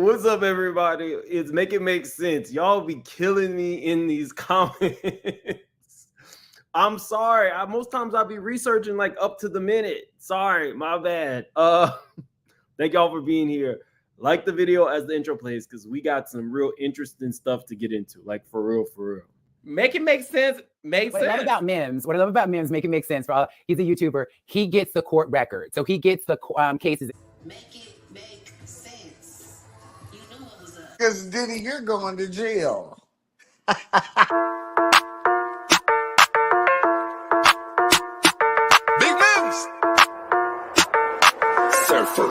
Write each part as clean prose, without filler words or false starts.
What's up, everybody? It's Make It Make Sense. Y'all be killing me in these comments. I'm sorry. Most times I'll be researching like up to the minute. Sorry, my bad. Thank y'all for being here. Like the video as the intro plays, because we got some real interesting stuff to get into. Like for real, for real. Make it make sense. What I love about Mims, Make It Make Sense. He's a YouTuber. He gets the court record, so he gets the cases. Make it make sense. You knew what was up. Because Diddy, you're going to jail. Big Mims. Surfer.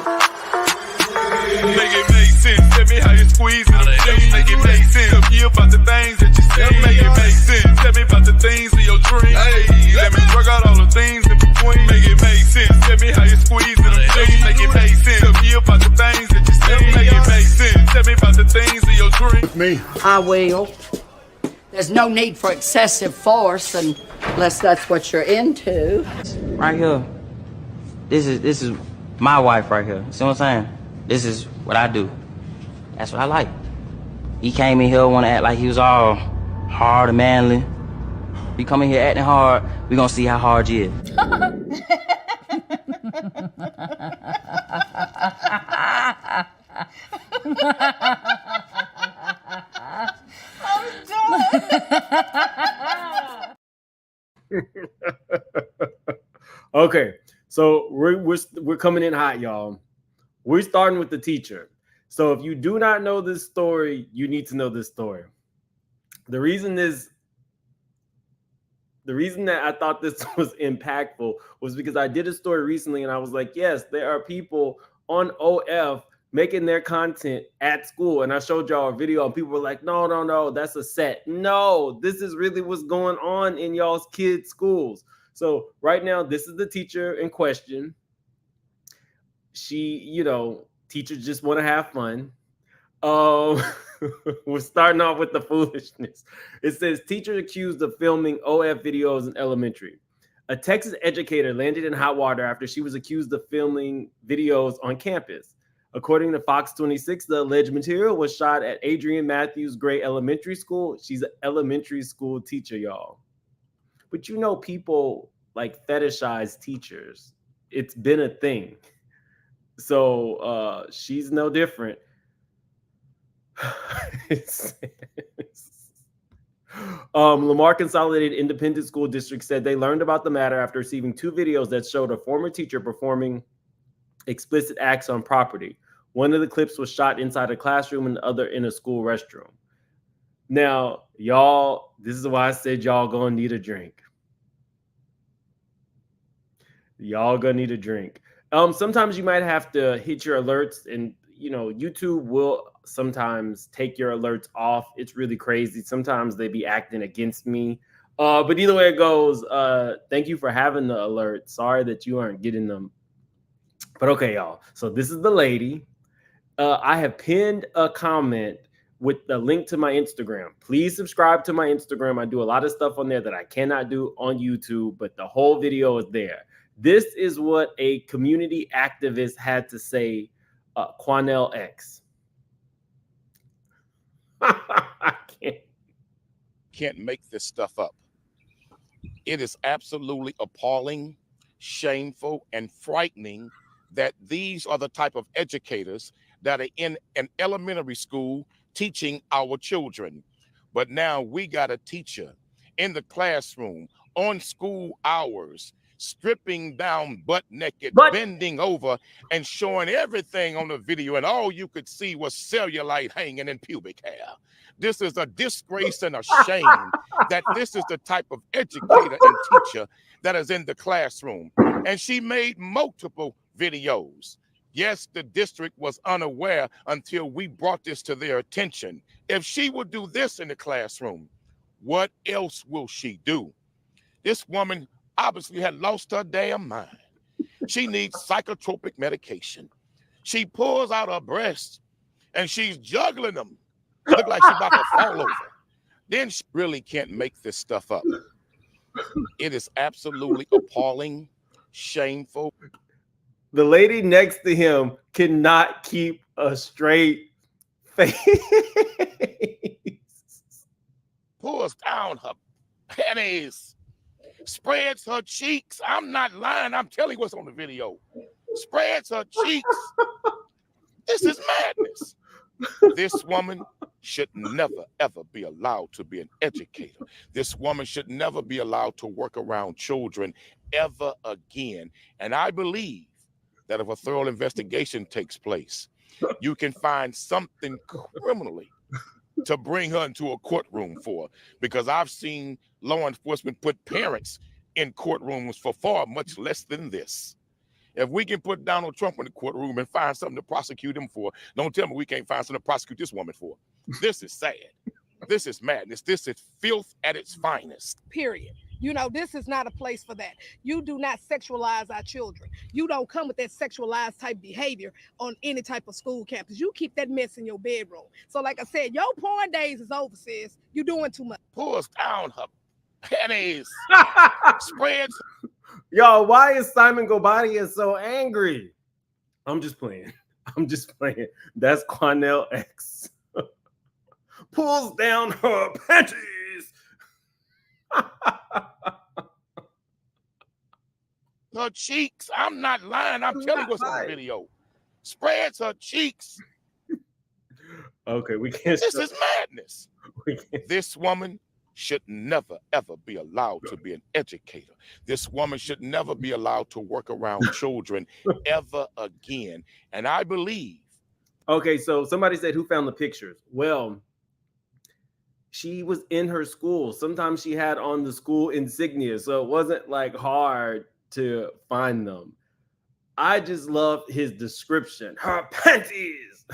Make it make sense. Tell me how you squeeze it. Make it make sense. Tell me about the things that you see. Make it make sense. Tell me about the things of your dreams. Hey, let me work out all the things in between. Make it make sense. Tell me how you squeeze it. Make it make sense. Tell me about the things that you see. Make it make sense. Tell me about the things of your dreams. Me. I will. There's no need for excessive force unless that's what you're into. Right here, this is my wife right here. See what I'm saying? This is what I do. That's what I like. He came in here want to act like he was all hard and manly. You come in here acting hard, we gonna see how hard you is. Okay, so we're coming in hot, y'all. We're starting with the teacher. So if you do not know this story, you need to know this story. The reason that I thought this was impactful was because I did a story recently and I was like, yes, there are people on OF making their content at school. And I showed y'all a video and people were like, no, that's a set. No, this is really what's going on in y'all's kids' schools. So right now, this is the teacher in question. She, teachers just want to have fun. We're starting off with the foolishness. It says, teacher accused of filming OF videos in elementary. A Texas educator landed in hot water after she was accused of filming videos on campus. According to Fox 26, the alleged material was shot at Adrian Matthews Gray Elementary School. She's an elementary school teacher, y'all. But people like fetishize teachers. It's been a thing. So she's no different. Lamar Consolidated Independent School District said they learned about the matter after receiving 2 videos that showed a former teacher performing explicit acts on property. One of the clips was shot inside a classroom and the other in a school restroom. Now, y'all, this is why I said y'all gonna need a drink. Y'all gonna need a drink. Sometimes you might have to hit your alerts, and YouTube will sometimes take your alerts off. It's really crazy. Sometimes they be acting against me. But either way it goes, thank you for having the alert. Sorry that you aren't getting them. But okay, y'all. So this is the lady. I have pinned a comment with the link to my Instagram. Please subscribe to my Instagram. I do a lot of stuff on there that I cannot do on YouTube, but the whole video is there. This is what a community activist had to say, Quanell X. I can't make this stuff up. It is absolutely appalling, shameful, and frightening that these are the type of educators that are in an elementary school teaching our children. But now we got a teacher in the classroom on school hours, stripping down butt naked, bending over and showing everything on the video, and all you could see was cellulite hanging in pubic hair. This is a disgrace and a shame that this is the type of educator and teacher that is in the classroom. And she made multiple videos. Yes, the district was unaware until we brought this to their attention. If she would do this in the classroom, what else will she do? This woman obviously had lost her damn mind. She needs psychotropic medication. She pulls out her breasts and she's juggling them. Look like she's about to fall over. Then she really can't make this stuff up. It is absolutely appalling, shameful. The lady next to him cannot keep a straight face. Pulls down her panties, spreads her cheeks. I'm not lying. I'm telling you what's on the video. Spreads her cheeks. This is madness. This woman should never, ever be allowed to be an educator. This woman should never be allowed to work around children ever again. And I believe that if a thorough investigation takes place, you can find something criminally to bring her into a courtroom for, because I've seen law enforcement put parents in courtrooms for far much less than this. If we can put Donald Trump in the courtroom and find something to prosecute him for, don't tell me we can't find something to prosecute this woman for. This is sad. This is madness. This is filth at its finest. Period. You know, this is not a place for that. You do not sexualize our children. You don't come with that sexualized type behavior on any type of school campus. You keep that mess in your bedroom. So like I said, your porn days is over, sis. You're doing too much. Pulls down her panties, spreads. Yo, why is Simon Gobadia so angry? I'm just playing. I'm just playing. That's Quanell X. Pulls down her panties. Her cheeks. I'm not lying. I'm telling you what's on the video. Spreads her cheeks. Okay, we can't. This is madness. This woman should never, ever be allowed to be an educator. This woman should never be allowed to work around children ever again. And I believe. Okay, so somebody said, who found the pictures? Well, she was in her school. Sometimes she had on the school insignia, so it wasn't like hard to find them. I just love his description. Her panties.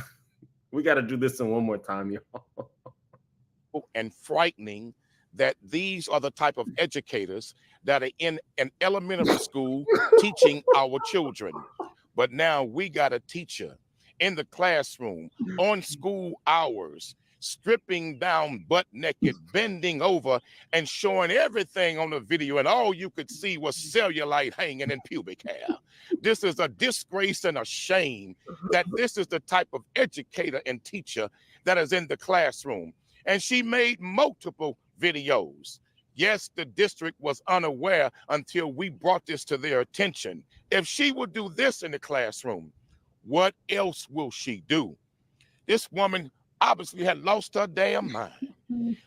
We got to do this in one more time, y'all. And frightening that these are the type of educators that are in an elementary school teaching our children. But now we got a teacher in the classroom on school hours, stripping down butt naked, bending over and showing everything on the video, and all you could see was cellulite hanging in pubic hair. This is a disgrace and a shame that this is the type of educator and teacher that is in the classroom. And she made multiple videos. Yes, the district was unaware until we brought this to their attention. If she would do this in the classroom, what else will she do? This woman obviously had lost her damn mind.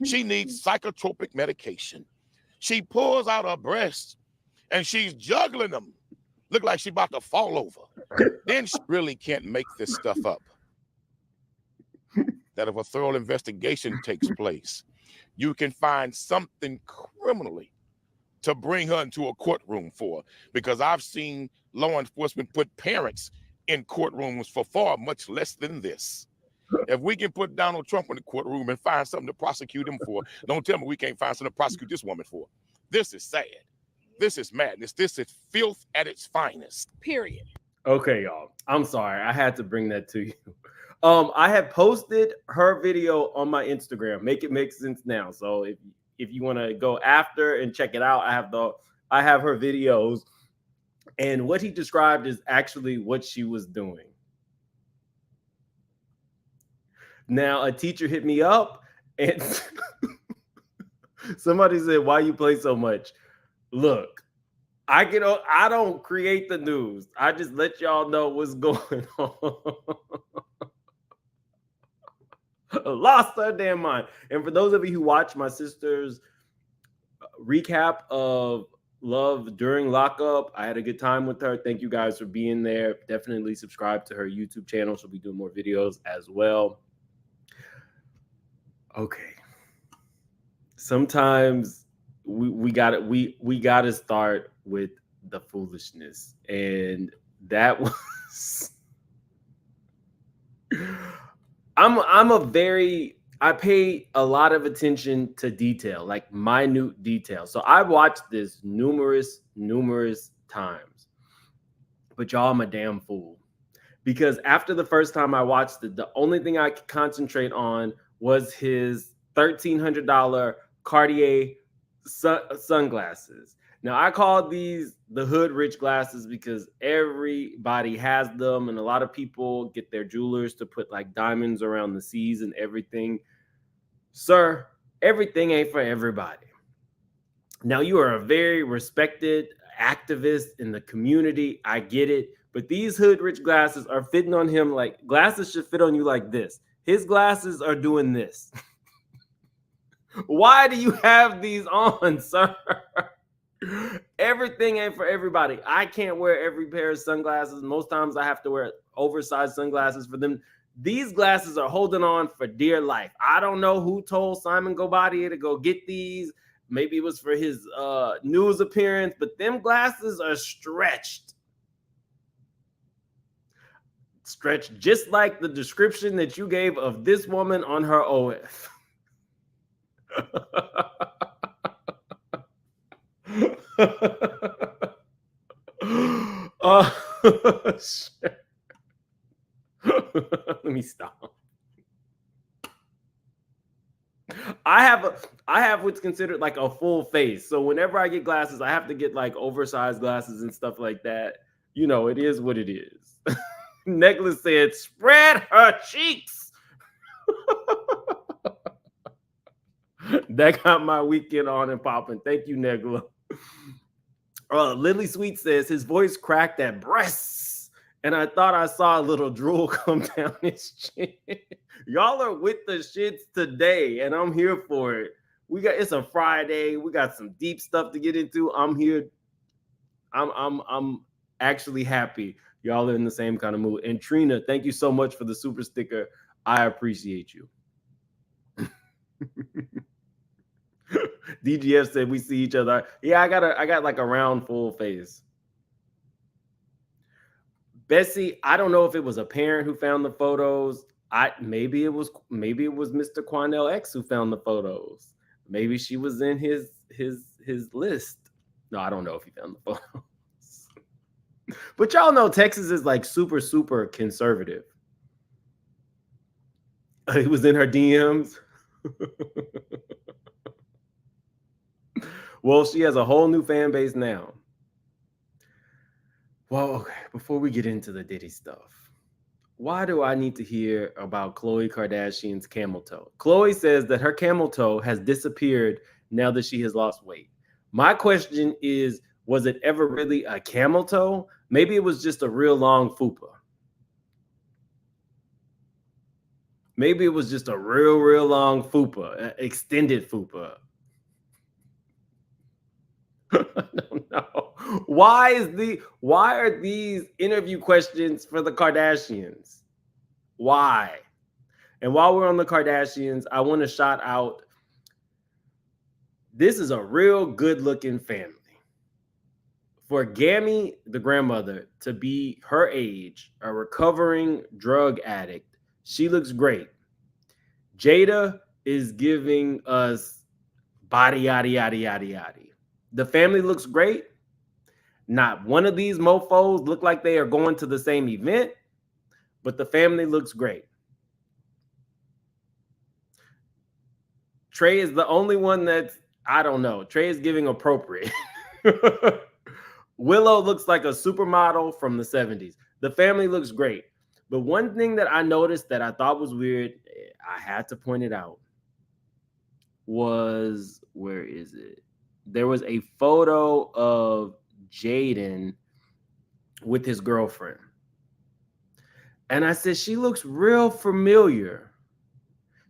She needs psychotropic medication. She pulls out her breasts and she's juggling them. Look like she's about to fall over. Then she really can't make this stuff up. That if a thorough investigation takes place, you can find something criminally to bring her into a courtroom for, because I've seen law enforcement put parents in courtrooms for far much less than this. If we can put Donald Trump in the courtroom and find something to prosecute him for, don't tell me we can't find something to prosecute this woman for. This is sad. This is madness. This is filth at its finest. Period. Okay, y'all. I'm sorry. I had to bring that to you. I have posted her video on my Instagram. Make it make sense now. So if you want to go after and check it out, I have her videos, and what he described is actually what she was doing. Now, a teacher hit me up and somebody said, why you play so much? Look, I don't create the news. I just let y'all know what's going on. Lost her damn mind. And for those of you who watch my sister's recap of Love during lockup, I had a good time with her. Thank you guys for being there. Definitely subscribe to her YouTube channel. She'll be doing more videos as well. Okay. Sometimes we gotta start with the foolishness, and that was. I pay a lot of attention to detail, like minute detail. So I watched this numerous times. But y'all, I'm a damn fool. Because after the first time I watched it, the only thing I could concentrate on was his $1,300 Cartier sunglasses. Now, I call these the hood rich glasses because everybody has them, and a lot of people get their jewelers to put like diamonds around the C's and everything. Sir, everything ain't for everybody. Now, you are a very respected activist in the community. I get it. But these hood rich glasses are fitting on him like glasses should fit on you like this. His glasses are doing this. Why do you have these on, sir? Everything ain't for everybody. I can't wear every pair of sunglasses. Most times I have to wear oversized sunglasses for them. These glasses are holding on for dear life. I don't know who told Simon Gobadia to go get these. Maybe it was for his news appearance, but them glasses are stretched. Stretched just like the description that you gave of this woman on her OF. Shit. Let me stop. I have what's considered like a full face. So whenever I get glasses, I have to get like oversized glasses and stuff like that. You know, it is what it is. Necklace said, spread her cheeks. That got my weekend on and popping. Thank you, Negla. Lily Sweet says his voice cracked at breasts, and I thought I saw a little drool come down his chin. Y'all are with the shits today, and I'm here for it. It's a Friday. We got some deep stuff to get into. I'm here. I'm actually happy. Y'all are in the same kind of mood. And Trina, thank you so much for the super sticker. I appreciate you. DGF said we see each other. Yeah, I got like a round full face. Bessie, I don't know if it was a parent who found the photos. Maybe it was Mr. Quanell X who found the photos. Maybe she was in his list. No, I don't know if he found the photos. But y'all know Texas is like super, super conservative. It was in her DMs. Well, she has a whole new fan base now. Well, okay, before we get into the Diddy stuff, why do I need to hear about Khloe Kardashian's camel toe? Khloe says that her camel toe has disappeared now that she has lost weight. My question is, was it ever really a camel toe? Maybe it was just a real long fupa. Maybe it was just a real long fupa, extended fupa. I don't know. Why are these interview questions for the Kardashians? Why? And while we're on the Kardashians, I want to shout out, this is a real good looking family. For Gammy, the grandmother, to be her age, a recovering drug addict, she looks great. Jada is giving us body, yaddy, yaddy, yaddy, yaddy. The family looks great. Not one of these mofos look like they are going to the same event, but the family looks great. Trey is the only one that's, I don't know. Trey is giving appropriate. Willow looks like a supermodel from the 70s. The family looks great. But one thing that I noticed that I thought was weird, I had to point it out, was, where is it? There was a photo of Jaden with his girlfriend. And I said, she looks real familiar.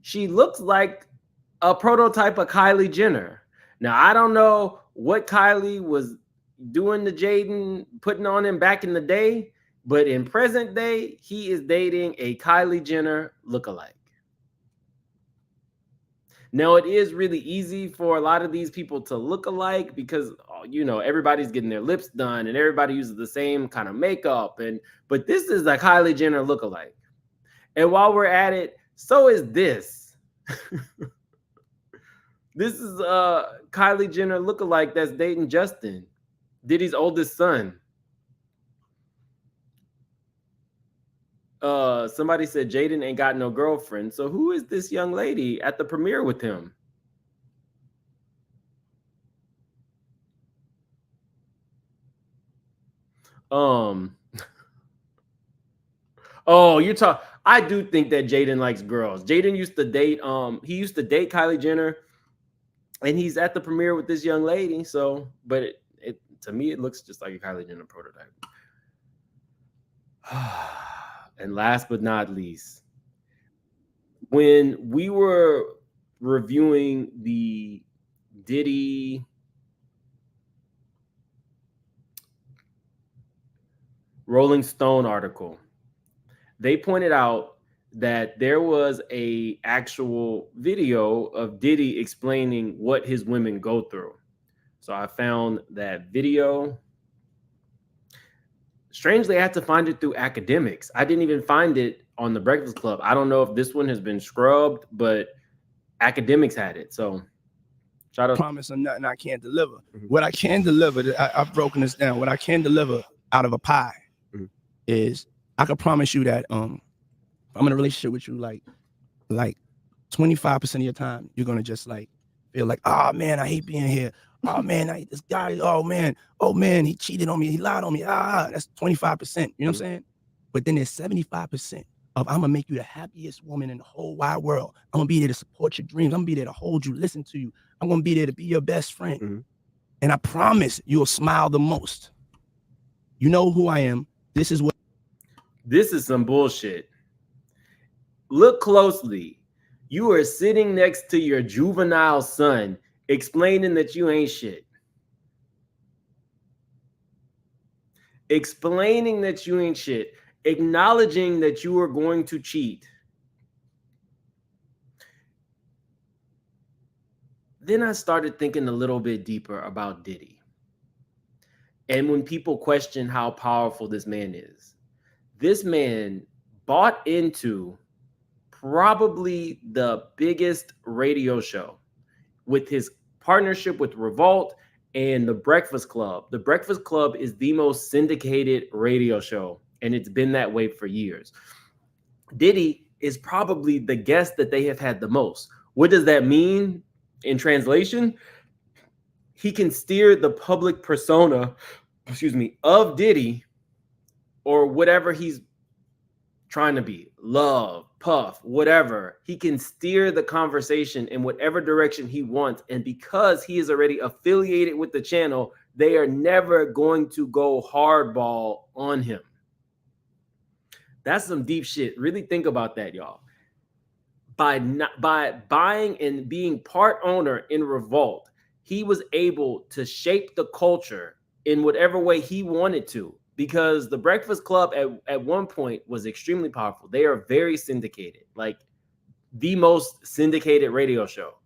She looks like a prototype of Kylie Jenner. Now, I don't know what Kylie was doing to Jaden, putting on him back in the day, but in present day, he is dating a Kylie Jenner lookalike. Now, it is really easy for a lot of these people to look alike because, you know, everybody's getting their lips done and everybody uses the same kind of makeup. But this is a Kylie Jenner lookalike. And while we're at it, so is this. This is a Kylie Jenner lookalike that's dating Justin, Diddy's oldest son. Somebody said Jaden ain't got no girlfriend. So who is this young lady at the premiere with him? Oh, you're talking. I do think that Jaden likes girls. Jaden used to date. He used to date Kylie Jenner, and he's at the premiere with this young lady. So, but it to me, it looks just like a Kylie Jenner prototype. And last but not least, when we were reviewing the Diddy Rolling Stone article, they pointed out that there was a actual video of Diddy explaining what his women go through. So I found that video. Strangely, I had to find it through academics. I didn't even find it on the Breakfast Club. I don't know if this one has been scrubbed, but academics had it. So shout out. Promise or nothing I can't deliver. What I can deliver, I've broken this down. What I can deliver out of a pie is I can promise you that I'm in a relationship with you, like 25% of your time, you're gonna just like feel like, oh man, I hate being here. Oh man, this guy, oh man, he cheated on me, he lied on me. That's 25%. You know what I'm saying? But then there's 75% of I'm gonna make you the happiest woman in the whole wide world. I'm gonna be there to support your dreams. I'm gonna be there to hold you, listen to you. I'm gonna be there to be your best friend. And I promise you'll smile the most. You know who I am. This is some bullshit. Look closely. You are sitting next to your juvenile son explaining that you ain't shit. Explaining that you ain't shit. Acknowledging that you are going to cheat. Then I started thinking a little bit deeper about Diddy. And when people question how powerful this man is, this man bought into probably the biggest radio show with his partnership with Revolt and the Breakfast Club. The Breakfast Club is the most syndicated radio show, and it's been that way for years. Diddy is probably the guest that they have had the most. What does that mean in translation? He can steer the public persona, of Diddy or whatever he's trying to be, love, puff, whatever. He can steer the conversation in whatever direction he wants. And because he is already affiliated with the channel, they are never going to go hardball on him. That's some deep shit. Really think about that, y'all. By buying and being part owner in Revolt, he was able to shape the culture in whatever way he wanted to. Because the Breakfast Club at one point was extremely powerful. They are very syndicated, like the most syndicated radio show.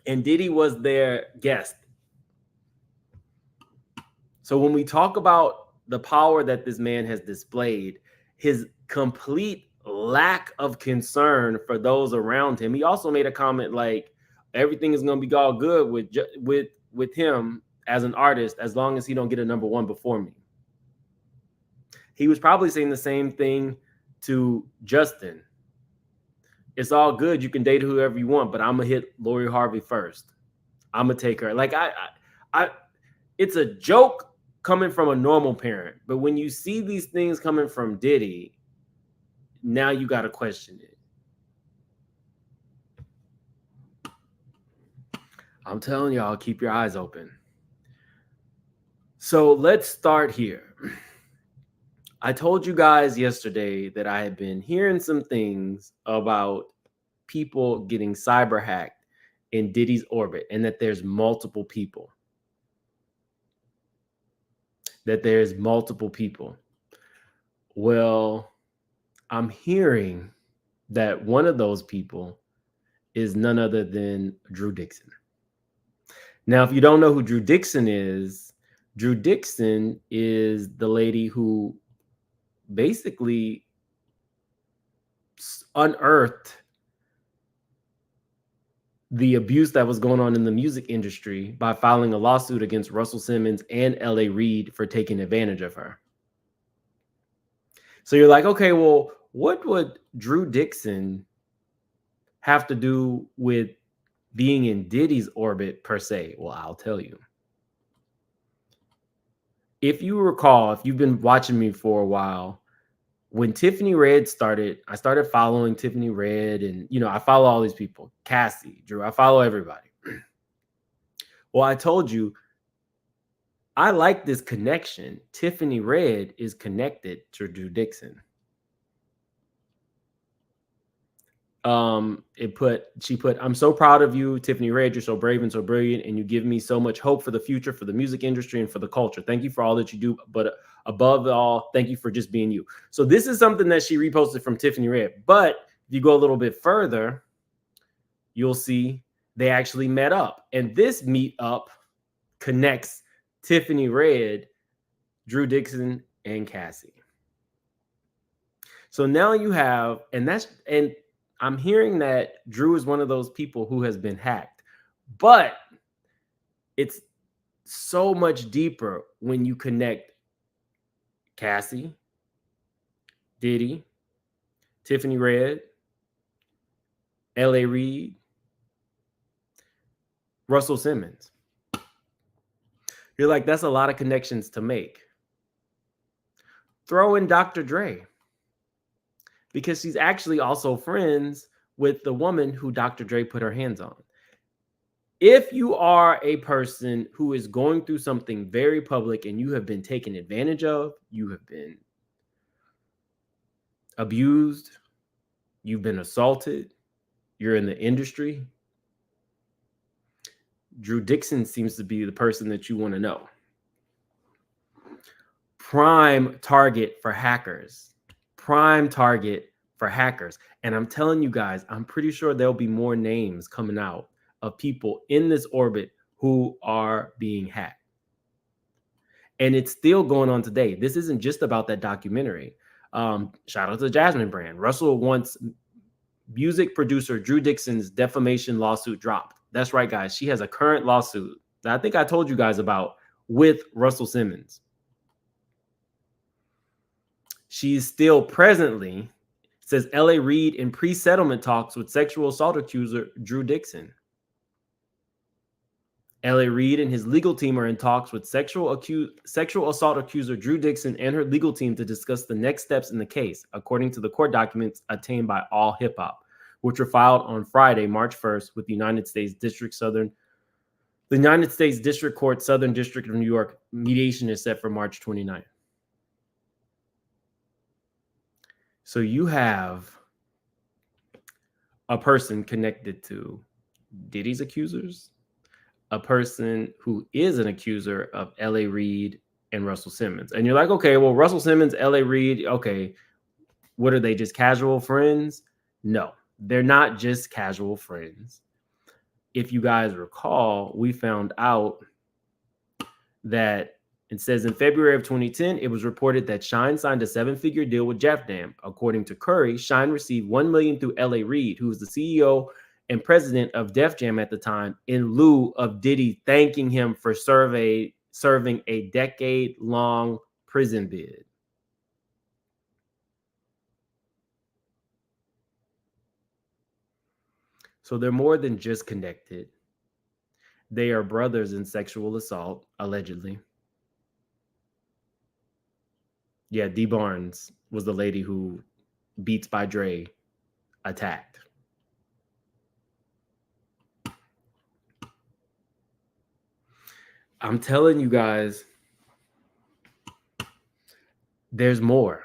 And Diddy was their guest. So when we talk about the power that this man has displayed, his complete lack of concern for those around him. He also made a comment like, everything is going to be all good with him as an artist, as long as he don't get a number one before me. He was probably saying the same thing to Justin. It's all good. You can date whoever you want, but I'm going to hit Lori Harvey first. I'm going to take her. Like it's a joke coming from a normal parent, but when you see these things coming from Diddy, now you got to question it. I'm telling y'all, keep your eyes open. So let's start here. I told you guys yesterday that I had been hearing some things about people getting cyber hacked in Diddy's orbit, and that there's multiple people. Well, I'm hearing that one of those people is none other than Drew Dixon. Now, if you don't know who Drew Dixon is the lady who basically unearthed the abuse that was going on in the music industry by filing a lawsuit against Russell Simmons and L.A. Reid for taking advantage of her. So you're like, okay, well, what would Drew Dixon have to do with being in Diddy's orbit per se? Well, I'll tell you. if you recall, if you've been watching me for a while, when Tiffany Red started, I started following Tiffany Red, and I follow all these people. Cassie, Drew, I follow everybody. Well, I told you, I like this connection. Tiffany Red is connected to Drew Dixon. She put, I'm so proud of you, Tiffany Red. You're so brave and so brilliant, and you give me so much hope for the future, for the music industry, and for the culture. Thank you for all that you do, but above all, thank you for just being you. So this is something that she reposted from Tiffany Red. But if you go a little bit further, you'll see they actually met up, and this meetup connects Tiffany Red, Drew Dixon, and Cassie. So now you have, and I'm hearing that Drew is one of those people who has been hacked, but it's so much deeper when you connect Cassie, Diddy, Tiffany Red, L.A. Reid, Russell Simmons. You're like, that's a lot of connections to make. Throw in Dr. Dre, because she's actually also friends with the woman who Dr. Dre put her hands on. If you are a person who is going through something very public and you have been taken advantage of, you have been abused, you've been assaulted, you're in the industry, Drew Dixon seems to be the person that you want to know. Prime target for hackers. Prime target for hackers. And I'm telling you guys, I'm pretty sure there'll be more names coming out of people in this orbit who are being hacked. And it's still going on today. This isn't just about that documentary. Shout out to Jasmine Brand. Russell wants music producer Drew Dixon's defamation lawsuit dropped. That's right, guys. She has a current lawsuit that I think I told you guys about with Russell Simmons. She's still presently, says L.A. Reid, in pre-settlement talks with sexual assault accuser Drew Dixon. L.A. Reid and his legal team are in talks with sexual assault accuser Drew Dixon and her legal team to discuss the next steps in the case, according to the court documents obtained by All Hip Hop, which were filed on Friday, March 1st, with the United States District Court, Southern District of New York. Mediation is set for March 29th. So you have a person connected to Diddy's accusers, a person who is an accuser of L.A. Reid and Russell Simmons. And you're like, okay, well, Russell Simmons, L.A. Reid, okay, what are they, just casual friends? No, they're not just casual friends. If you guys recall, we found out that it says in February of 2010, it was reported that Shine signed a 7-figure deal with Def Jam. According to Curry, Shine received $1 million through L.A. Reid, who was the CEO and president of Def Jam at the time, in lieu of Diddy thanking him for serving a decade-long prison bid. So they're more than just connected. They are brothers in sexual assault, allegedly. Yeah, Dee Barnes was the lady who Beats by Dre attacked. I'm telling you guys, there's more.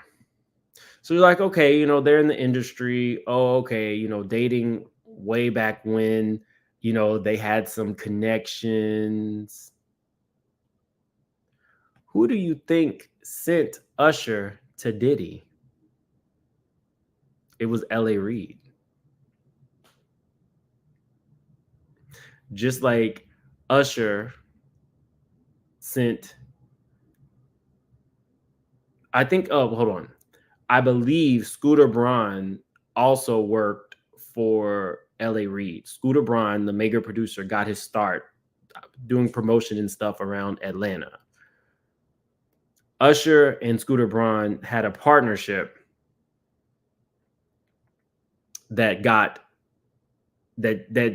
So you're like, okay, they're in the industry. Oh, okay, dating way back when, they had some connections. Who do you think sent Usher to Diddy? It was L.A. Reid. Just like Usher sent, I think, hold on. I believe Scooter Braun also worked for L.A. Reid. Scooter Braun, the mega producer, got his start doing promotion and stuff around Atlanta. Usher and Scooter Braun had a partnership that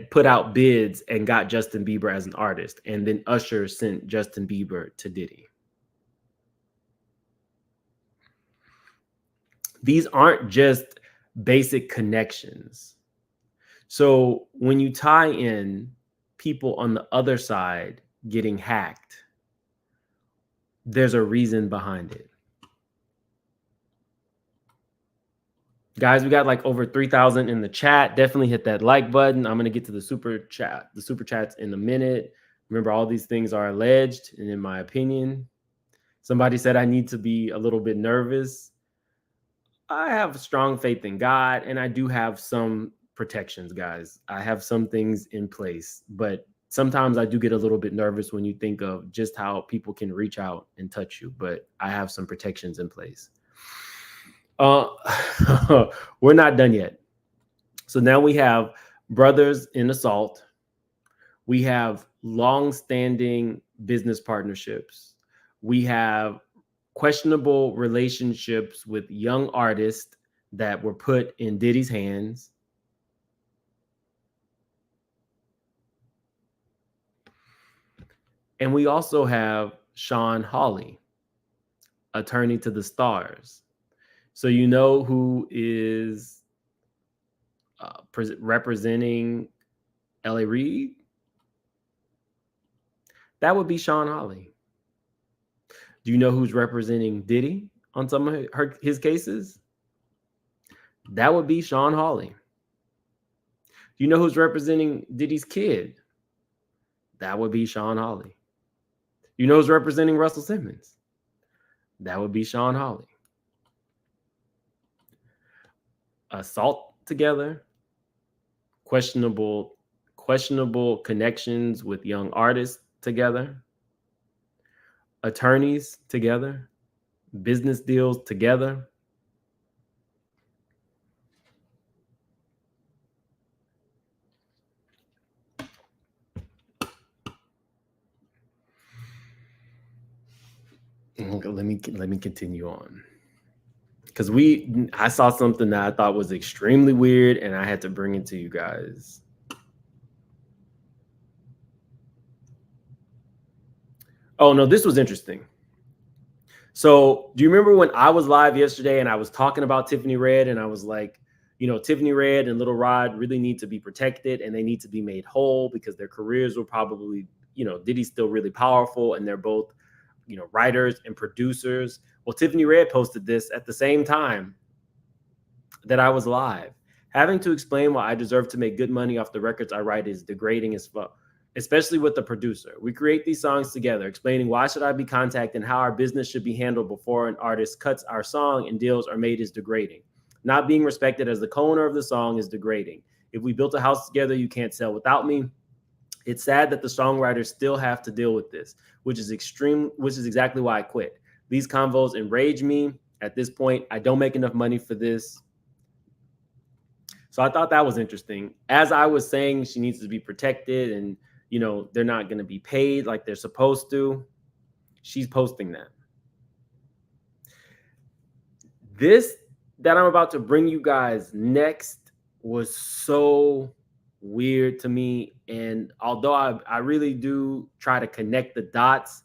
put out bids and got Justin Bieber as an artist. And then Usher sent Justin Bieber to Diddy. these aren't just basic connections. So when you tie in people on the other side getting hacked, there's a reason behind it. Guys, we got like over 3,000 in the chat. Definitely hit that like button. I'm going to get to the super chats in a minute. Remember, all these things are alleged and in my opinion. Somebody said I need to be a little bit nervous. I have strong faith in God, and I do have some protections, guys. I have some things in place, but sometimes I do get a little bit nervous when you think of just how people can reach out and touch you, but I have some protections in place. We're not done yet. So now we have brothers in assault. We have long-standing business partnerships. We have questionable relationships with young artists that were put in Diddy's hands. And we also have Sean Hawley, attorney to the stars. So you know who is representing L.A. Reid? That would be Sean Hawley. Do you know who's representing Diddy on some of his cases? That would be Sean Hawley. Do you know who's representing Diddy's kid? That would be Sean Hawley. You know who's representing Russell Simmons? That would be Sean Hawley. Assault together, questionable connections with young artists together, attorneys together, business deals together. Let me continue on. Because I saw something that I thought was extremely weird, and I had to bring it to you guys. Oh, no, this was interesting. So do you remember when I was live yesterday and I was talking about Tiffany Red, and I was like, you know, Tiffany Red and Little Rod really need to be protected and they need to be made whole because their careers were probably, you know, Diddy's still really powerful and they're both, you know, writers and producers. Well, Tiffany Red posted this at the same time that I was live. Having to explain why I deserve to make good money off the records I write is degrading as fuck, especially with the producer. We create these songs together, explaining why should I be contacted and how our business should be handled before an artist cuts our song and deals are made is degrading. Not being respected as the co-owner of the song is degrading. If we built a house together, you can't sell without me. It's sad that the songwriters still have to deal with this, which is exactly why I quit. These convos enrage me. At this point, I don't make enough money for this. So I thought that was interesting. As I was saying, she needs to be protected and, you know, they're not going to be paid like they're supposed to. She's posting that. This that I'm about to bring you guys next was so weird to me. And although I really do try to connect the dots,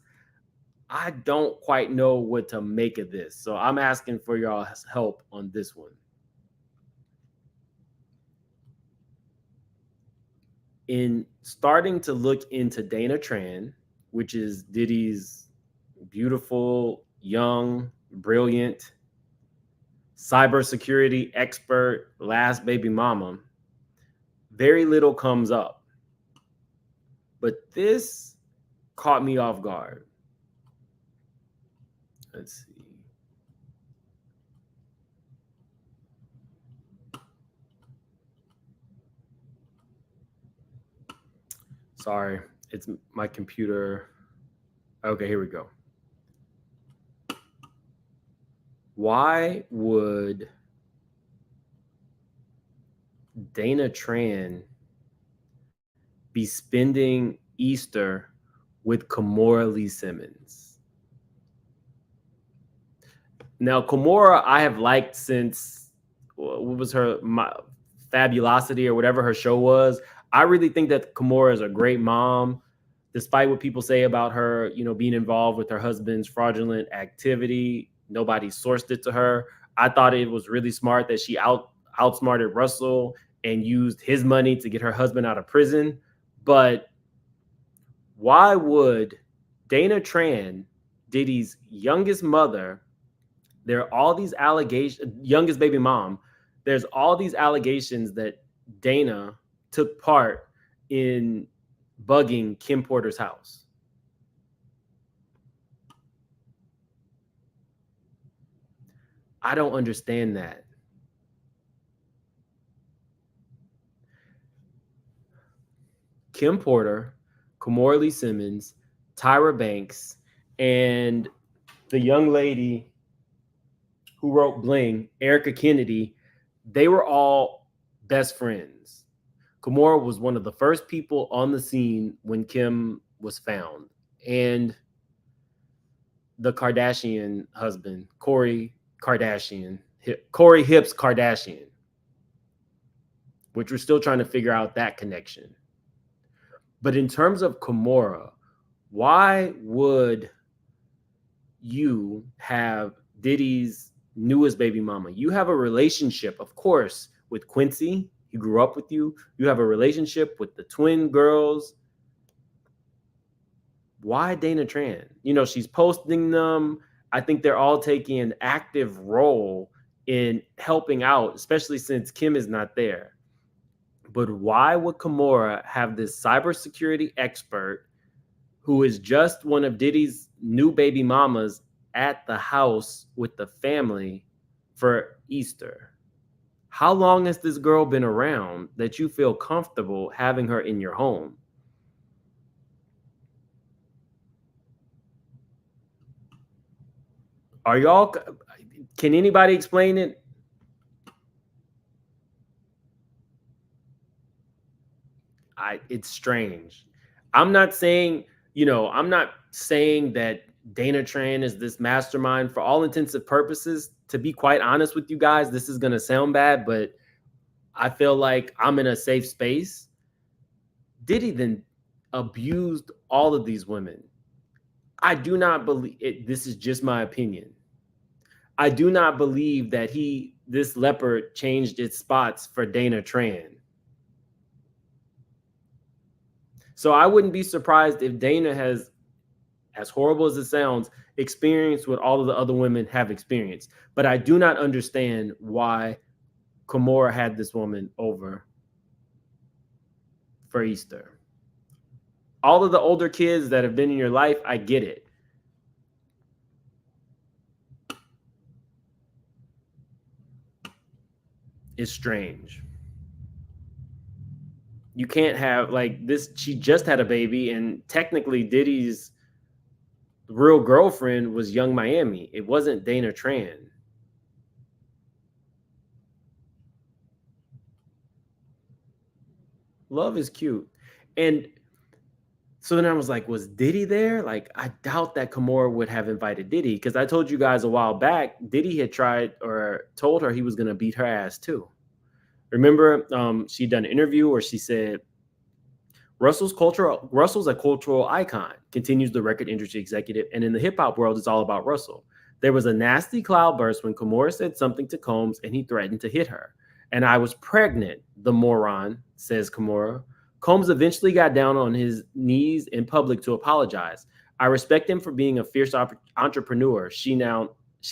I don't quite know what to make of this. So I'm asking for y'all's help on this one. In starting to look into Dana Tran, which is Diddy's beautiful, young, brilliant, cybersecurity expert, last baby mama, very little comes up. But this caught me off guard. Let's see. Sorry, it's my computer. Okay, here we go. Why would Dana Tran be spending Easter with Kimora Lee Simmons? Now, Kimora, I have liked since, what was her, Fabulosity or whatever her show was. I really think that Kimora is a great mom, despite what people say about her, you know, being involved with her husband's fraudulent activity. Nobody sourced it to her. I thought it was really smart that she outsmarted Russell and used his money to get her husband out of prison. But why would Dana Tran, Diddy's youngest mother, there are all these allegations, youngest baby mom, there's all these allegations that Dana took part in bugging Kim Porter's house? I don't understand that. Kim Porter, Kimora Lee Simmons, Tyra Banks, and the young lady who wrote Bling, Erica Kennedy, they were all best friends. Kimora was one of the first people on the scene when Kim was found. And the Kardashian husband, Corey Hips Kardashian, which we're still trying to figure out that connection. But in terms of Kimora, why would you have Diddy's newest baby mama? You have a relationship, of course, with Quincy. He grew up with you. You have a relationship with the twin girls. Why Dana Tran? You know, she's posting them. I think they're all taking an active role in helping out, especially since Kim is not there. But why would Kimora have this cybersecurity expert who is just one of Diddy's new baby mamas at the house with the family for Easter? How long has this girl been around that you feel comfortable having her in your home? Can anybody explain it? It's strange. I'm not saying that Dana Tran is this mastermind. For all intents and purposes, to be quite honest with you guys, this is going to sound bad, but I feel like I'm in a safe space. Diddy then abused all of these women. I do not believe it. This is just my opinion. I do not believe that this leopard changed its spots for Dana Tran. So I wouldn't be surprised if Dana has, as horrible as it sounds, experienced what all of the other women have experienced. But I do not understand why Kimora had this woman over for Easter. All of the older kids that have been in your life, I get it. It's strange. You can't have like this. She just had a baby, and technically Diddy's real girlfriend was Young Miami. It wasn't Dana Tran. Love is cute. And so then I was like, was Diddy there? Like, I doubt that Kimora would have invited Diddy, because I told you guys a while back, Diddy had tried or told her he was going to beat her ass too. Remember, she'd done an interview where she said, Russell's a cultural icon, continues the record industry executive, and in the hip-hop world, it's all about Russell. There was a nasty cloudburst when Kimora said something to Combs and he threatened to hit her. And I was pregnant, the moron, says Kimora. Combs eventually got down on his knees in public to apologize. I respect him for being a fierce entrepreneur, she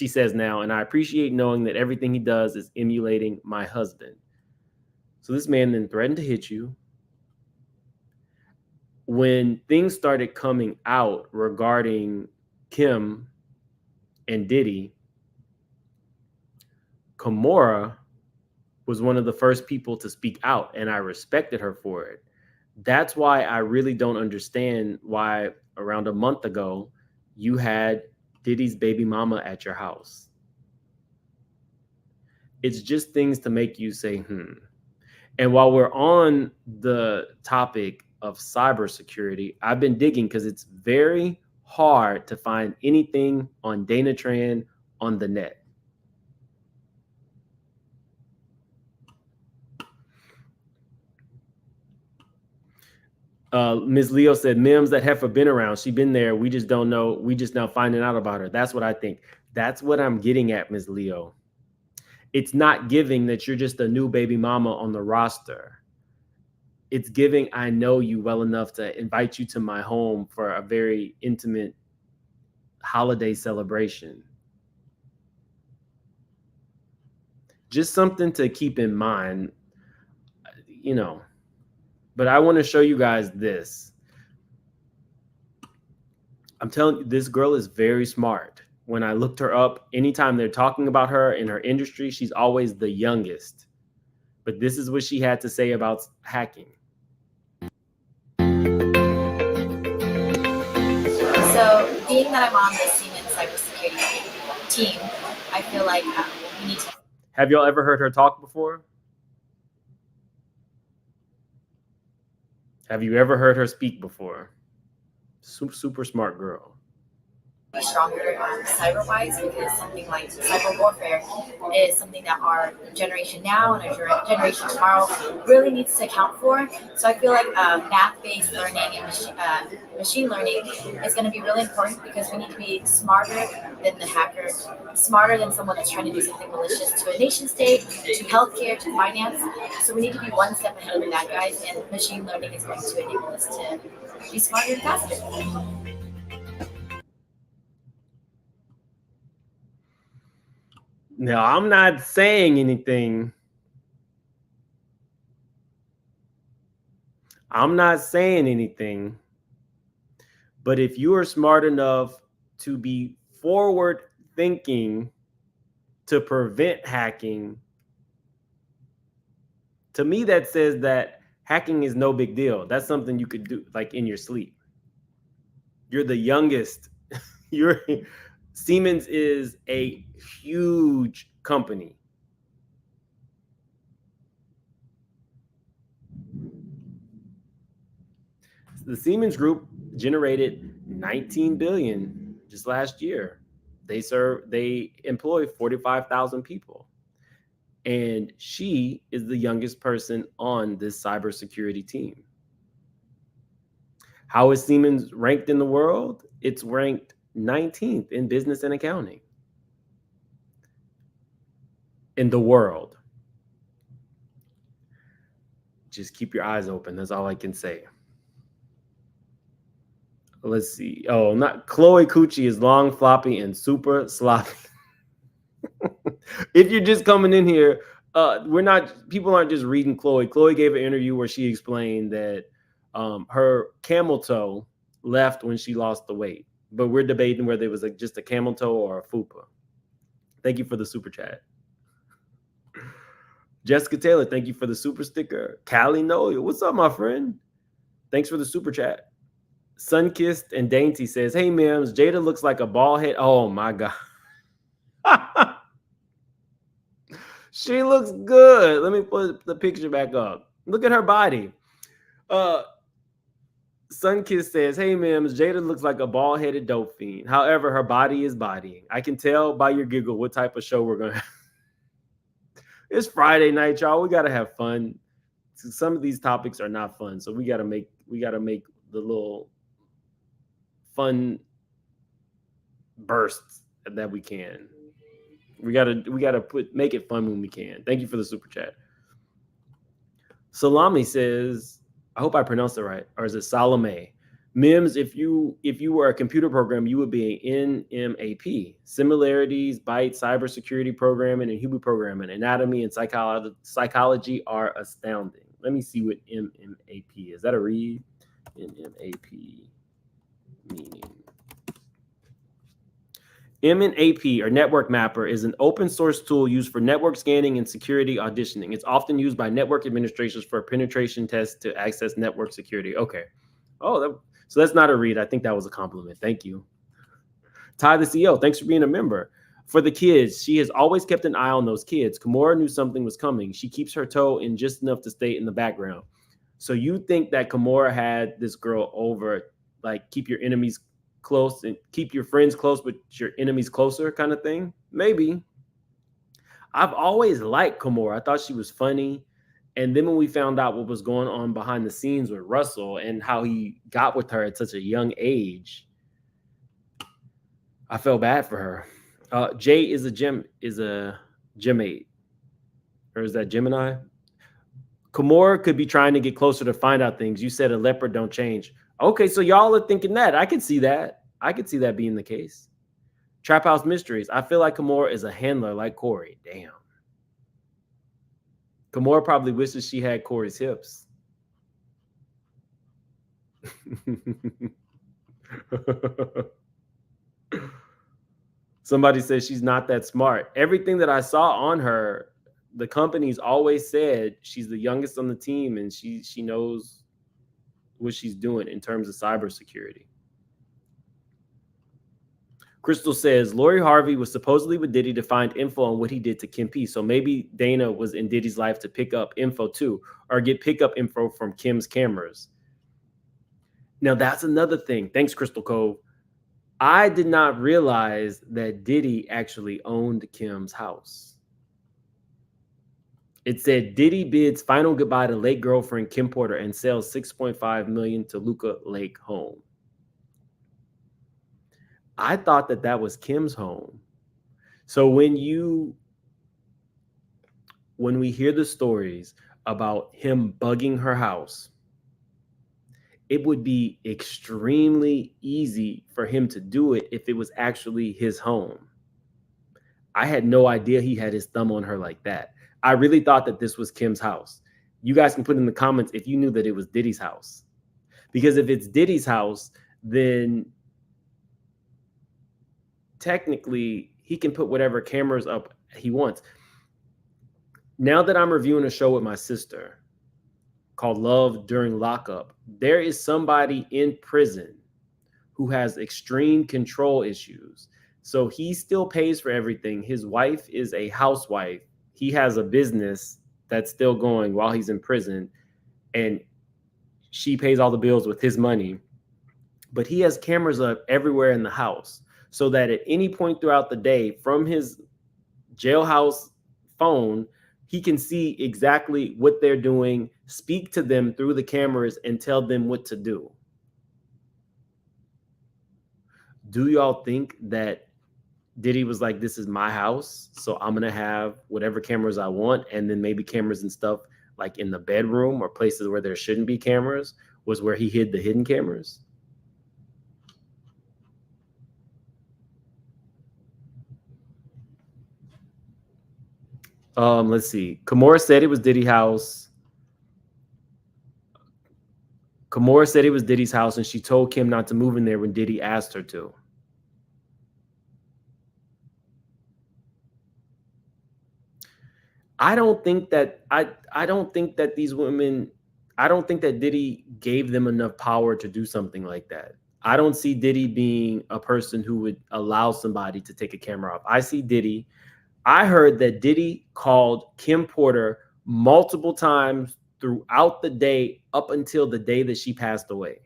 says now, and I appreciate knowing that everything he does is emulating my husband. So this man then threatened to hit you. When things started coming out regarding Kim and Diddy, Kimora was one of the first people to speak out, and I respected her for it. That's why I really don't understand why around a month ago you had Diddy's baby mama at your house. It's just things to make you say, And while we're on the topic of cybersecurity, I've been digging because it's very hard to find anything on Dana Tran on the net. Ms. Leo said, Mims, that heifer been around. She been there. We just don't know. We just now finding out about her. That's what I think. That's what I'm getting at, Ms. Leo. It's not giving that you're just a new baby mama on the roster. It's giving, I know you well enough to invite you to my home for a very intimate holiday celebration. Just something to keep in mind, you know. But I want to show you guys this. I'm telling you, this girl is very smart. When I looked her up, anytime they're talking about her in her industry, she's always the youngest. But this is what she had to say about hacking. So, being that I'm on the Siemens cybersecurity team, I feel like we need to. Have y'all ever heard her talk before? Have you ever heard her speak before? Super smart girl. Be stronger cyber-wise, because something like cyber warfare is something that our generation now and our generation tomorrow really needs to account for. So I feel like math-based learning and machine learning is going to be really important, because we need to be smarter than the hacker, smarter than someone that's trying to do something malicious to a nation state, to healthcare, to finance. So we need to be one step ahead of the bad guys, and machine learning is going to enable us to be smarter and faster. Now, I'm not saying anything. But if you are smart enough to be forward thinking to prevent hacking, to me, that says that hacking is no big deal. That's something you could do like in your sleep. You're the youngest. Siemens is a huge company. The Siemens Group generated 19 billion just last year. They employ 45,000 people. And she is the youngest person on this cybersecurity team. How is Siemens ranked in the world? It's ranked 19th in business and accounting in the world. Just keep your eyes open. That's all I can say. Let's see. Oh, not Chloe Coochie is long, floppy, and super sloppy. If you're just coming in here, people aren't just reading Chloe. Chloe gave an interview where she explained that her camel toe left when she lost the weight. But we're debating whether it was just a camel toe or a fupa. Thank you for the super chat. Jessica Taylor, thank you for the super sticker. Callie Noel, what's up, my friend? Thanks for the super chat. Sunkissed and Dainty says, hey, Mims, Jada looks like a bald head. Oh, my God. She looks good. Let me put the picture back up. Look at her body. Sunkissed says, hey, Mims, Jada looks like a bald-headed dope fiend. However, her body is bodying. I can tell by your giggle what type of show we're going to have. It's Friday night, y'all. We got to have fun. Some of these topics are not fun, so we got to make the little fun bursts that we can. We gotta make it fun when we can. Thank you for the super chat. Salami says, I hope I pronounced it right, or is it Salome? Mims, if you were a computer program, you would be an NMAP. Similarities, byte, cybersecurity programming, and human programming, anatomy, and psychology are astounding. Let me see what NMAP is. That a read? NMAP meaning. M&AP, or Network Mapper, is an open source tool used for network scanning and security auditioning. It's often used by network administrators for penetration tests to access network security. Okay. Oh, so that's not a read. I think that was a compliment. Thank you. Ty the CEO, thanks for being a member. For the kids, she has always kept an eye on those kids. Kimura knew something was coming. She keeps her toe in just enough to stay in the background. So you think that Kimura had this girl over, like keep your enemies close and keep your friends close, but your enemies closer kind of thing? Maybe. I've always liked Kimura. I thought she was funny. And then when we found out what was going on behind the scenes with Russell and how he got with her at such a young age, I felt bad for her. Jay is a gym mate. Or is that Gemini? Kimora could be trying to get closer to find out things. You said a leopard don't change. Okay, so y'all are thinking that. I could see that. I could see that being the case. Trap House Mysteries. I feel like Kimora is a handler like Corey. Damn. Kimora probably wishes she had Corey's hips. Somebody says she's not that smart. Everything that I saw on her, the company's always said she's the youngest on the team and she knows what she's doing in terms of cybersecurity. Crystal says Lori Harvey was supposedly with Diddy to find info on what he did to Kim P. So maybe Dana was in Diddy's life to pick up info too, or get pickup info from Kim's cameras. Now that's another thing. Thanks, Crystal Cove. I did not realize that Diddy actually owned Kim's house. It said Diddy bids final goodbye to late girlfriend Kim Porter and sells $6.5 million to Luca Lake home. I thought that was Kim's home. So when we hear the stories about him bugging her house, it would be extremely easy for him to do it if it was actually his home. I had no idea he had his thumb on her like that. I really thought that this was Kim's house. You guys can put in the comments if you knew that it was Diddy's house. Because if it's Diddy's house, then technically he can put whatever cameras up he wants. Now that I'm reviewing a show with my sister called Love During Lockup, there is somebody in prison who has extreme control issues. So he still pays for everything. His wife is a housewife. He has a business that's still going while he's in prison, and she pays all the bills with his money. But he has cameras up everywhere in the house so that at any point throughout the day from his jailhouse phone, he can see exactly what they're doing, speak to them through the cameras, and tell them what to do. Do y'all think that Diddy was like, this is my house, so I'm going to have whatever cameras I want, and then maybe cameras and stuff like in the bedroom or places where there shouldn't be cameras was where he hid the hidden cameras? Let's see. Kimora said it was Diddy's house. Kimora said it was Diddy's house, and she told Kim not to move in there when Diddy asked her to. I don't think that these women, I don't think that Diddy gave them enough power to do something like that. I don't see Diddy being a person who would allow somebody to take a camera off. I see Diddy. I heard that Diddy called Kim Porter multiple times throughout the day up until the day that she passed away.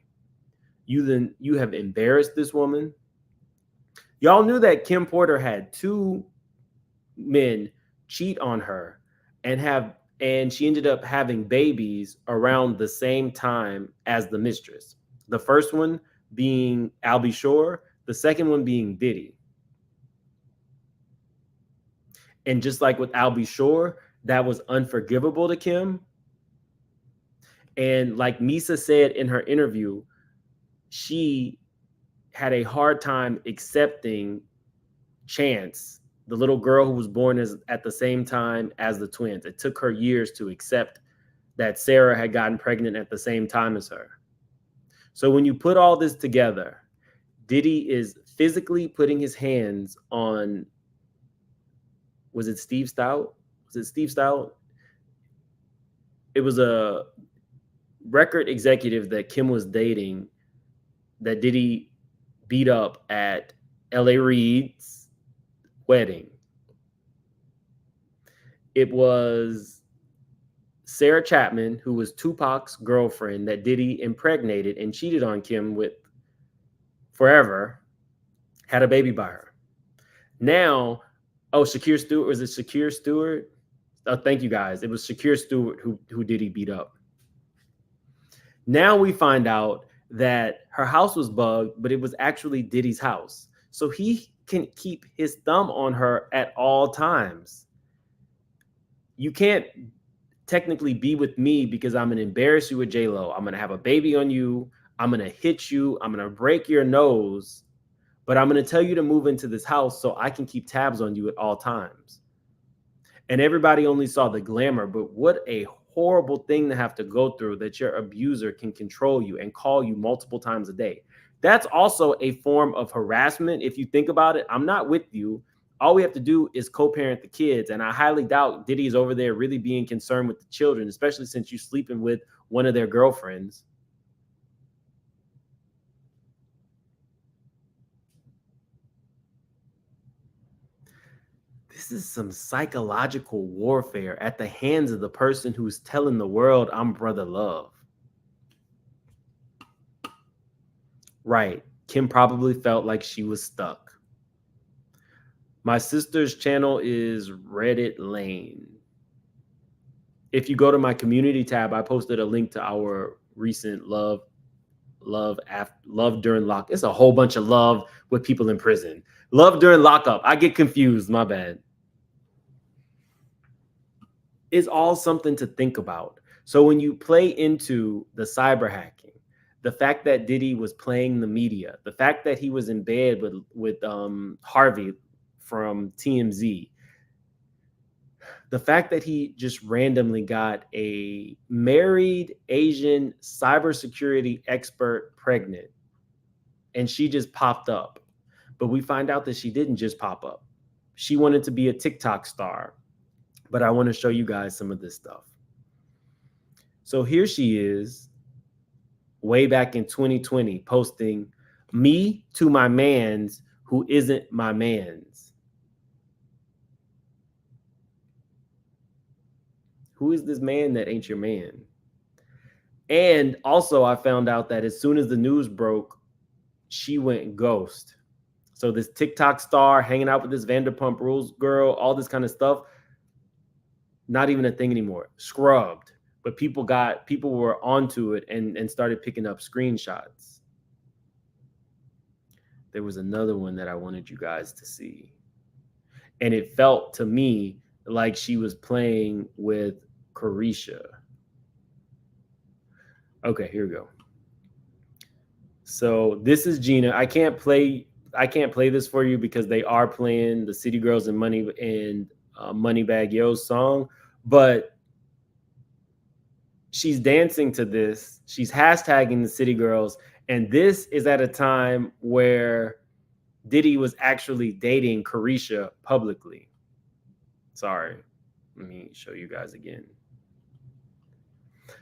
You have embarrassed this woman. Y'all knew that Kim Porter had 2 men cheat on her and she ended up having babies around the same time as the mistress. The first one being Albie Shore, the second one being Diddy. And just like with Albie Shore, that was unforgivable to Kim. And like Misa said in her interview, she had a hard time accepting Chance, the little girl who was born at the same time as the twins. It took her years to accept that Sarah had gotten pregnant at the same time as her. So when you put all this together, Diddy is physically putting his hands on, was it Steve Stout? Was it Steve Stout? It was a record executive that Kim was dating that Diddy beat up at L.A. Reid's wedding. It was Sarah Chapman, who was Tupac's girlfriend that Diddy impregnated and cheated on Kim with forever, had a baby by her. Now, Shakir Stewart, was it Shakir Stewart? Oh, thank you guys. It was Shakir Stewart who Diddy beat up. Now we find out that her house was bugged, but it was actually Diddy's house. So he can keep his thumb on her at all times. you can't technically be with me because I'm gonna embarrass you with J-Lo. I'm gonna have a baby on you. I'm gonna hit you. I'm gonna break your nose. But I'm gonna tell you to move into this house so I can keep tabs on you at all times. And everybody only saw the glamour, but what a horrible thing to have to go through, that your abuser can control you and call you multiple times a day. That's also a form of harassment. If you think about it, I'm not with you. All we have to do is co-parent the kids. And I highly doubt Diddy's over there really being concerned with the children, especially since you're sleeping with one of their girlfriends. This is some psychological warfare at the hands of the person who's telling the world I'm brother love. Right. Kim probably felt like she was stuck. My sister's channel is Reddit Lane. If you go to my community tab, I posted a link to our recent love during lock. It's a whole bunch of love with people in prison. Love during lockup. I get confused. My bad. It's all something to think about. So when you play into the cyber hacking, the fact that Diddy was playing the media, the fact that he was in bed with Harvey from TMZ, the fact that he just randomly got a married Asian cybersecurity expert pregnant and she just popped up. But we find out that she didn't just pop up. She wanted to be a TikTok star. But I want to show you guys some of this stuff. So here she is, way back in 2020, posting me to my mans who isn't my mans. Who is this man that ain't your man? And also I found out that as soon as the news broke, she went ghost. So this TikTok star hanging out with this Vanderpump Rules girl, all this kind of stuff, not even a thing anymore. Scrubbed. But people were onto it and started picking up screenshots. There was another one that I wanted you guys to see. And it felt to me like she was playing with Carisha. Okay, here we go. So this is Gina. I can't play this for you because they are playing the City Girls and Moneybag Yo's song, but she's dancing to this. She's hashtagging the City Girls, and this is at a time where Diddy was actually dating Carisha publicly. Sorry, let me show you guys again.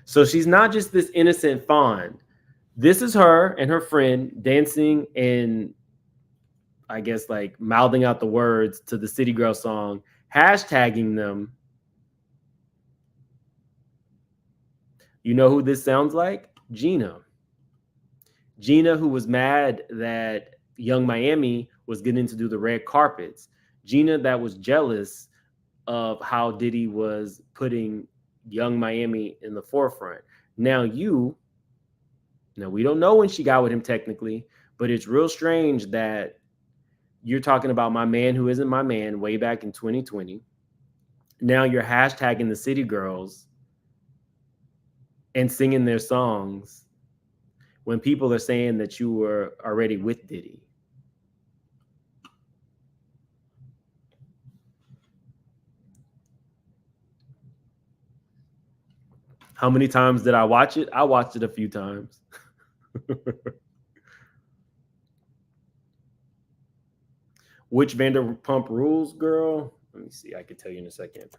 So she's not just this innocent fawn. This is her and her friend dancing and I guess like mouthing out the words to the City Girl song, hashtagging them. You know who this sounds like? Gina. Gina, who was mad that Young Miami was getting to do the red carpets. Gina that was jealous of how Diddy was putting Young Miami in the forefront. Now we don't know when she got with him technically, but it's real strange that you're talking about my man who isn't my man way back in 2020. Now you're hashtagging the City Girls and singing their songs when people are saying that you were already with Diddy. How many times did I watch it? I watched it a few times. Which Vanderpump Rules girl? Let me see. I can tell you in a second.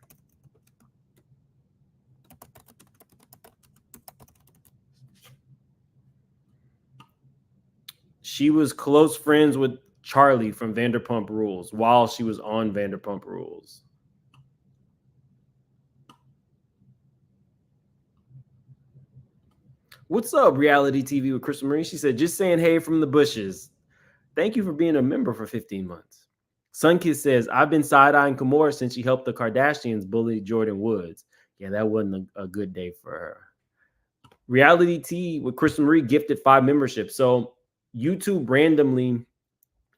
She was close friends with Charlie from Vanderpump Rules while she was on Vanderpump Rules. What's up, reality TV with Crystal Marie? She said, just saying hey from the bushes. Thank you for being a member for 15 months. Sunkiss says, I've been side-eyeing Kimora since she helped the Kardashians bully Jordan Woods. Yeah, that wasn't a good day for her. Reality T with Crystal Marie gifted 5 memberships. So YouTube randomly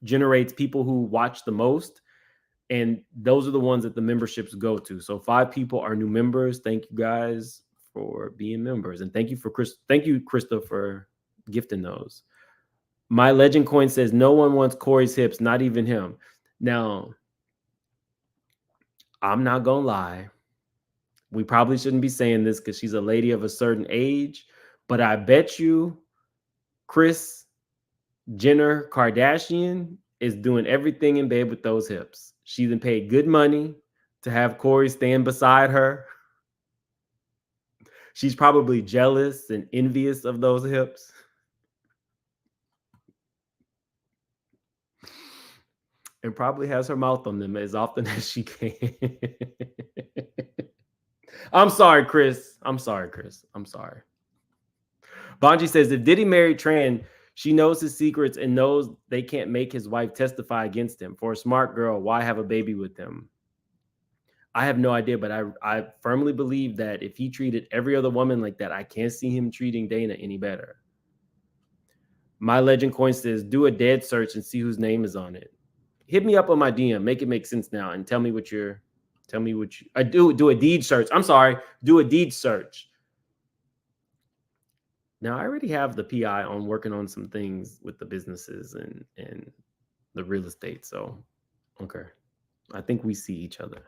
generates people who watch the most. And those are the ones that the memberships go to. So 5 people are new members. Thank you guys for being members. And thank you, Krista, for gifting those. My legend coin says no one wants Corey's hips, not even him. Now, I'm not gonna lie. We probably shouldn't be saying this because she's a lady of a certain age, but I bet you Kris Jenner Kardashian is doing everything in bed with those hips. She then paid good money to have Corey stand beside her. She's probably jealous and envious of those hips. And probably has her mouth on them as often as she can. I'm sorry, Kris. I'm sorry. Bonji says, if Diddy married Tran, she knows his secrets and knows they can't make his wife testify against him. For a smart girl, why have a baby with him? I have no idea, but I firmly believe that if he treated every other woman like that, I can't see him treating Dana any better. My legend coin says, do a dead search and see whose name is on it. Hit me up on my DM. Make it make sense now and tell me what do a deed search. I'm sorry. Do a deed search. Now, I already have the PI on working on some things with the businesses and the real estate. So, okay. I think we see each other.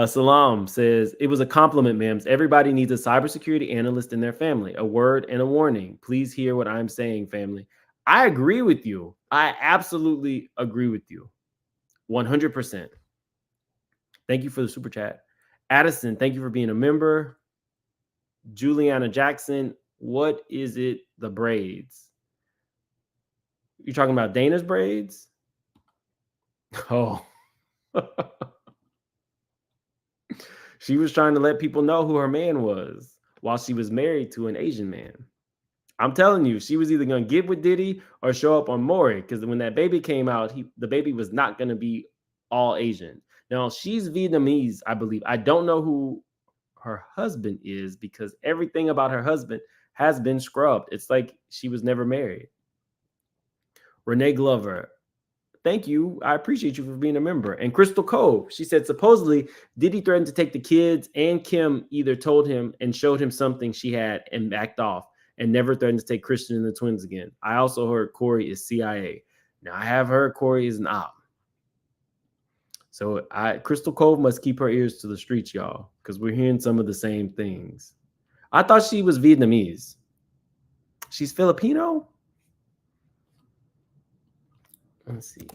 Salam says, it was a compliment, ma'ams. Everybody needs a cybersecurity analyst in their family. A word and a warning. Please hear what I'm saying, family. I agree with you. I absolutely agree with you. 100%. Thank you for the super chat. Addison, thank you for being a member. Juliana Jackson, what is it? The braids. You're talking about Dana's braids? Oh. She was trying to let people know who her man was while she was married to an Asian man. I'm telling you, she was either going to get with Diddy or show up on Maury, because when that baby came out, the baby was not going to be all Asian. Now, she's Vietnamese, I believe. I don't know who her husband is because everything about her husband has been scrubbed. It's like she was never married. Renee Glover, thank you. I appreciate you for being a member. And Crystal Cove, she said, supposedly Diddy threatened to take the kids, and Kim either told him and showed him something she had and backed off, and never threatened to take Christian and the twins again. I also heard Corey is CIA. Now, I have heard Corey is an op. So Crystal Cove must keep her ears to the streets, y'all, because we're hearing some of the same things. I thought she was Vietnamese. She's Filipino? Let's see.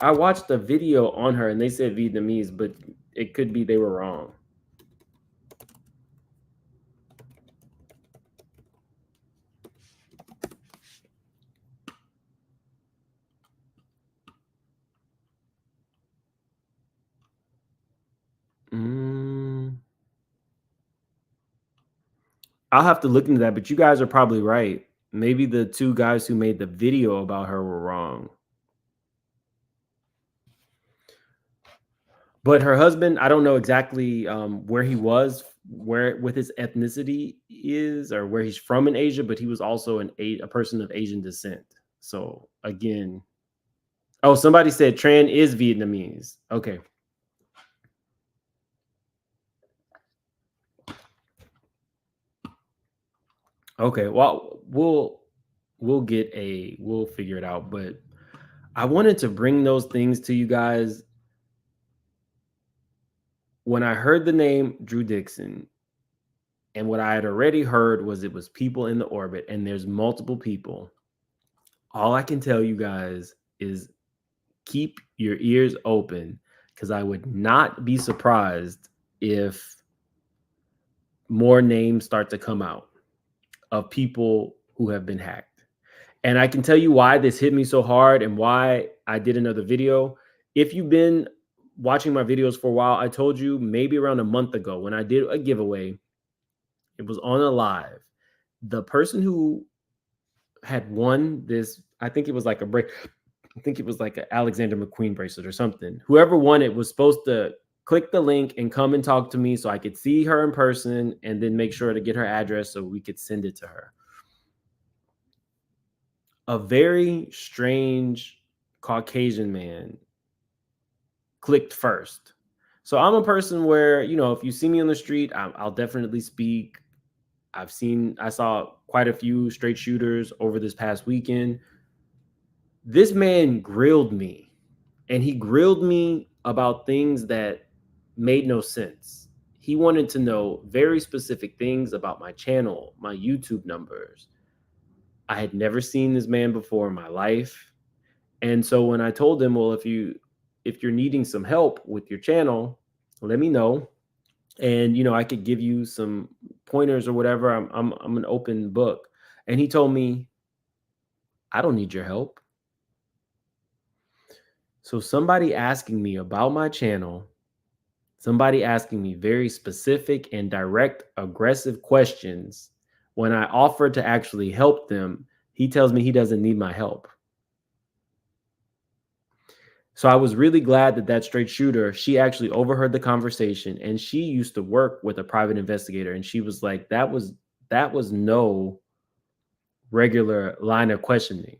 I watched a video on her and they said Vietnamese, but it could be they were wrong. I'll have to look into that, but you guys are probably right. Maybe the 2 guys who made the video about her were wrong. But her husband, I don't know exactly where he was, with his ethnicity is, or where he's from in Asia, but he was also a person of Asian descent. So again, oh, somebody said Tran is Vietnamese. Okay. Okay, well, we'll figure it out, but I wanted to bring those things to you guys. When I heard the name Drew Dixon, and what I had already heard was it was people in the orbit, and there's multiple people. All I can tell you guys is keep your ears open, because I would not be surprised if more names start to come out of people who have been hacked. And I can tell you why this hit me so hard and why I did another video. If you've been watching my videos for a while, I told you maybe around a month ago when I did a giveaway, it was on a live. The person who had won this, I think it was like an Alexander McQueen bracelet or something. Whoever won it was supposed to click the link and come and talk to me so I could see her in person and then make sure to get her address so we could send it to her. A very strange Caucasian man clicked first. So I'm a person where, you know, if you see me on the street, I'll definitely speak. I saw quite a few straight shooters over this past weekend. This man grilled me, and he grilled me about things that made no sense. He wanted to know very specific things about my channel, my YouTube numbers. I had never seen this man before in my life. And so when I told him, well, if you're needing some help with your channel, let me know. And, you know, I could give you some pointers or whatever. I'm an open book. And he told me, I don't need your help. So somebody asking me about my channel, somebody asking me very specific and direct, aggressive questions, when I offer to actually help them, he tells me he doesn't need my help. So I was really glad that straight shooter, she actually overheard the conversation, and she used to work with a private investigator. And she was like, that was no regular line of questioning.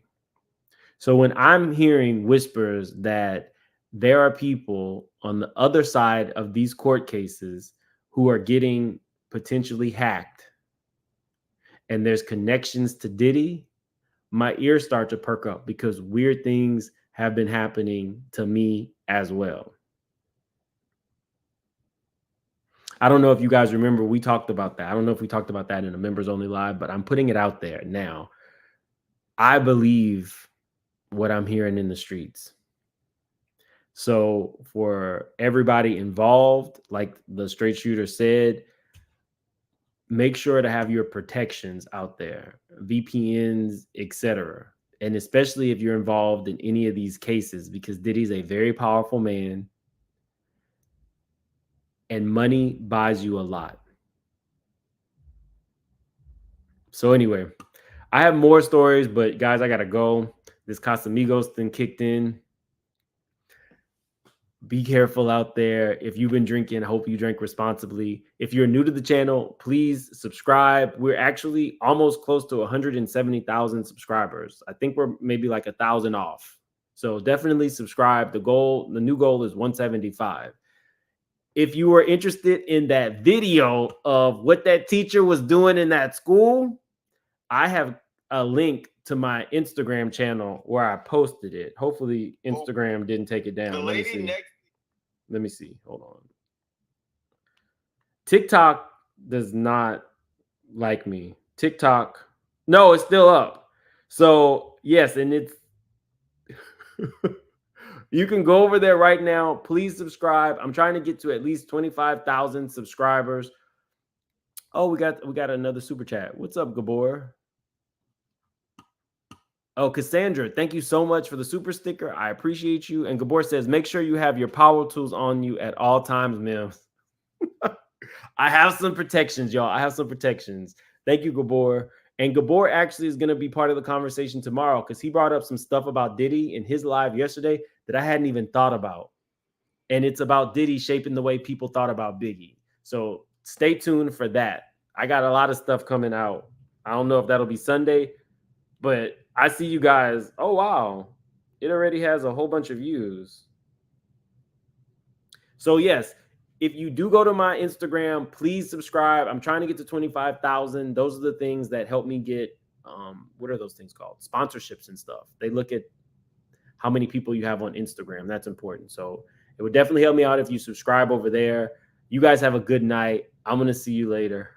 So when I'm hearing whispers that there are people on the other side of these court cases who are getting potentially hacked, and there's connections to Diddy, my ears start to perk up, because weird things have been happening to me as well. I don't know if you guys remember, we talked about that. I don't know if we talked about that in a members only live, but I'm putting it out there now. I believe what I'm hearing in the streets. So for everybody involved, like the straight shooter said, make sure to have your protections out there, VPNs, etc. And especially if you're involved in any of these cases, because Diddy's a very powerful man, and money buys you a lot. So anyway, I have more stories, but guys, I gotta go. This Casamigos thing kicked in. Be careful out there. If you've been drinking, I hope you drink responsibly. If you're new to the channel, please subscribe. We're actually almost close to 170,000 subscribers. I think we're maybe like 1,000 off. So definitely subscribe. The new goal is 175. If you were interested in that video of what that teacher was doing in that school, I have a link to my Instagram channel where I posted it. Hopefully Instagram didn't take it down. Let me see. Hold on. TikTok does not like me. TikTok. No, it's still up. So yes, and it's you can go over there right now. Please subscribe. I'm trying to get to at least 25,000 subscribers. Oh, we got another super chat. What's up, Gabor? Oh, Cassandra, thank you so much for the super sticker. I appreciate you. And Gabor says, make sure you have your power tools on you at all times, Mims. I have some protections, y'all. I have some protections. Thank you, Gabor. And Gabor actually is going to be part of the conversation tomorrow, because he brought up some stuff about Diddy in his live yesterday that I hadn't even thought about. And it's about Diddy shaping the way people thought about Biggie. So stay tuned for that. I got a lot of stuff coming out. I don't know if that'll be Sunday, but I see you guys. Oh, wow. It already has a whole bunch of views. So yes, if you do go to my Instagram, please subscribe. I'm trying to get to 25,000. Those are the things that help me get, what are those things called? Sponsorships and stuff. They look at how many people you have on Instagram. That's important. So it would definitely help me out if you subscribe over there. You guys have a good night. I'm going to see you later.